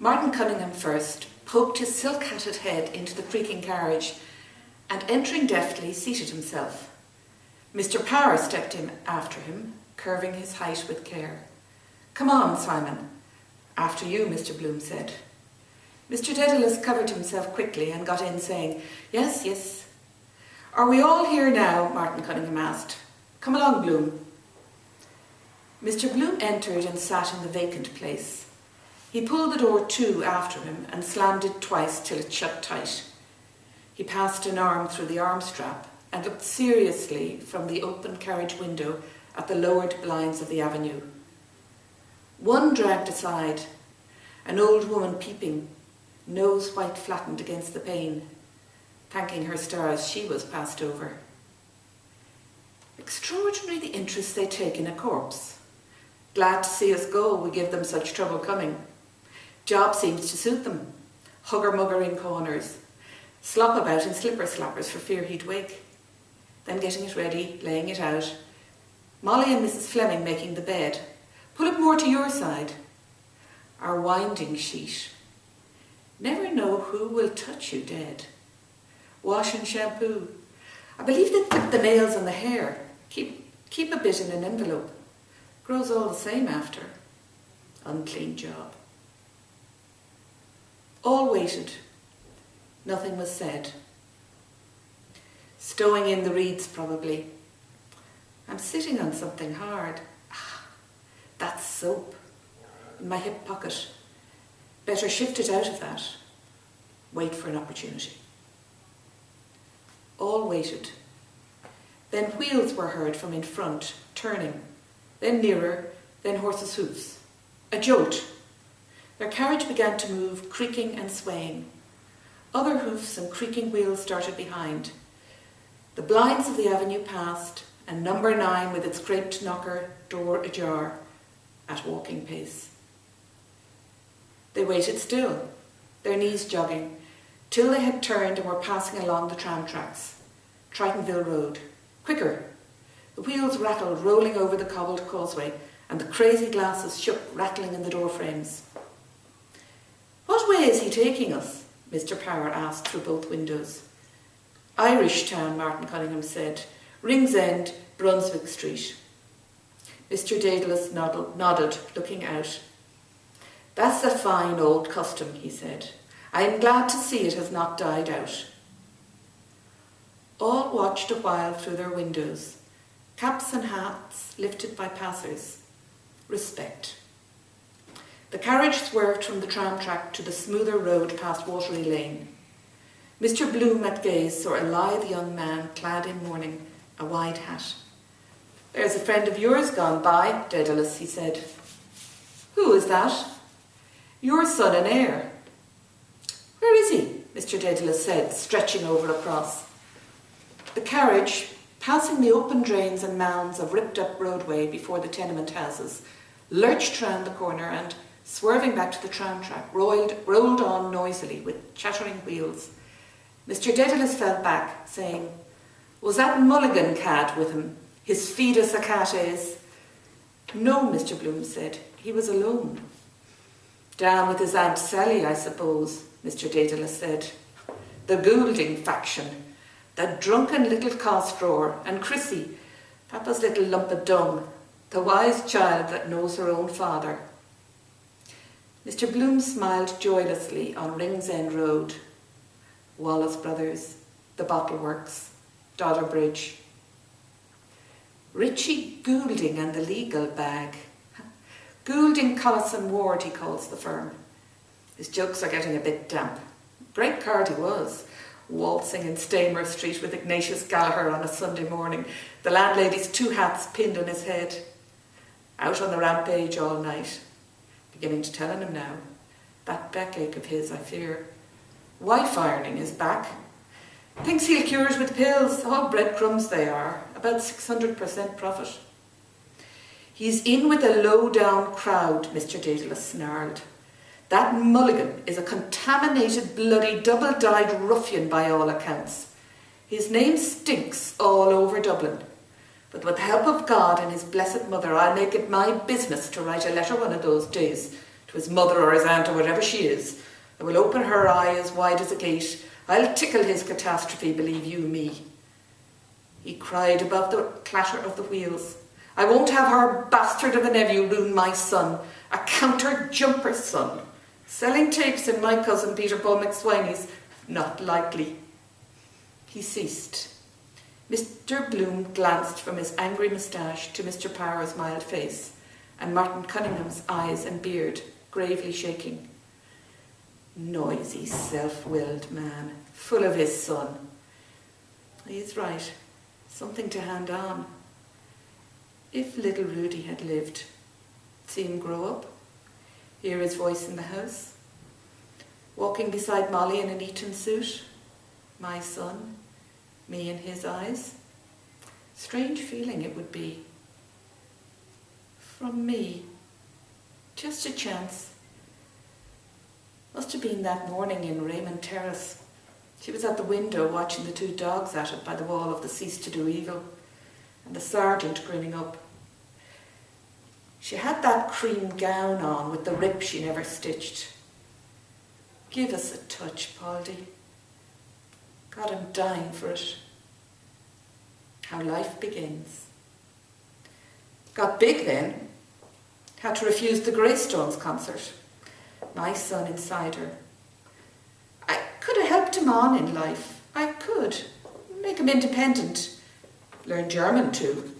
Martin Cunningham first poked his silk-hatted head into the creaking carriage and, entering deftly, seated himself. Mr. Power stepped in after him, curving his height with care. "Come on, Simon." "After you," Mr. Bloom said. Mr. Dedalus covered himself quickly and got in, saying, "Yes, yes." "Are we all here now?" Martin Cunningham asked. "Come along, Bloom." Mr. Bloom entered and sat in the vacant place. He pulled the door to after him and slammed it twice till it shut tight. He passed an arm through the arm strap and looked seriously from the open carriage window at the lowered blinds of the avenue. One dragged aside, an old woman peeping, nose white flattened against the pane, thanking her stars she was passed over. Extraordinary the interest they take in a corpse. Glad to see us go, we give them such trouble coming. Job seems to suit them. Hugger-mugger in corners. Slop about in slipper-slappers for fear he'd wake. Then getting it ready, laying it out. Molly and Mrs. Fleming making the bed. Pull it more to your side. Our winding sheet. Never know who will touch you dead. Wash and shampoo. I believe they clip the nails on the hair. Keep a bit in an envelope. Grows all the same after. Unclean job. All waited. Nothing was said. Stowing in the reeds, probably. I'm sitting on something hard. That's soap. In my hip pocket. Better shift it out of that. Wait for an opportunity. All waited. Then wheels were heard from in front, turning. Then nearer, then horses' hoofs. A jolt. Their carriage began to move, creaking and swaying. Other hoofs and creaking wheels started behind. The blinds of the avenue passed, and number 9 with its craped knocker door ajar, at walking pace. They waited still, their knees jogging, till they had turned and were passing along the tram tracks. Tritonville Road. Quicker! The wheels rattled, rolling over the cobbled causeway, and the crazy glasses shook, rattling in the door frames. "What way is he taking us?" Mr. Power asked through both windows. "Irish Town," Martin Cunningham said. "Ringsend, Brunswick Street." Mr. Dedalus nodded, looking out. "That's a fine old custom," he said. "I am glad to see it has not died out." All watched a while through their windows, caps and hats lifted by passers. Respect. The carriage swerved from the tram track to the smoother road past Watery Lane. Mr. Bloom at gaze saw a lithe young man clad in mourning, a wide hat. "There's a friend of yours gone by, Dedalus," he said. "Who is that?" "Your son and heir." "Where is he?" Mr. Dedalus said, stretching over across. The carriage, passing the open drains and mounds of ripped-up roadway before the tenement houses, lurched round the corner and, swerving back to the tram track, rolled on noisily with chattering wheels. Mr. Dedalus fell back, saying, "Was that Mulligan cad with him? His fidus Achates?" "No," Mr. Bloom said. "He was alone." "Down with his Aunt Sally, I suppose," Mr. Dedalus said. "The Goulding faction. That drunken little cosdrawer, and Chrissy, Papa's little lump of dung, the wise child that knows her own father." Mr. Bloom smiled joylessly on Ringsend Road. Wallace Brothers, the Bottle Works, Dodder Bridge. Richie Goulding and the legal bag. Goulding, Collis and Ward, he calls the firm. His jokes are getting a bit damp. Great card he was, waltzing in Stamer Street with Ignatius Gallagher on a Sunday morning, the landlady's 2 hats pinned on his head. Out on the rampage all night. Beginning to tell on him now. That backache of his, I fear. Wife ironing is back. Thinks he'll cure it with pills. All breadcrumbs they are. About 600% profit. "He's in with a low-down crowd," Mr. Dedalus snarled. "That Mulligan is a contaminated, bloody, double-dyed ruffian by all accounts. His name stinks all over Dublin. But with the help of God and his blessed mother, I'll make it my business to write a letter one of those days to his mother or his aunt or whatever she is, that will open her eye as wide as a gate. I'll tickle his catastrophe, believe you me. He cried above the clatter of the wheels. I won't have her bastard of a nephew ruin my son, a counter-jumper son. Selling tapes in my cousin Peter Paul McSwiney's, not likely. He ceased. Mr. Bloom glanced from his angry moustache to Mr. Power's mild face, and Martin Cunningham's eyes and beard gravely shaking. Noisy, self-willed man, full of his son. He's right, something to hand on. If little Rudy had lived, see him grow up, hear his voice in the house, walking beside Molly in an Eton suit, my son, me in his eyes. Strange feeling it would be. From me, just a chance. Must have been that morning in Raymond Terrace. She was at the window watching the two dogs at it by the wall of the Cease to Do Evil, and the sergeant grinning up. She had that cream gown on with the rip she never stitched. Give us a touch, Pauldy. God, I'm dying for it. How life begins. Got big then. Had to refuse the Greystones concert. My son inside her. I could have helped him on in life. I could. Make him independent. Learn German too.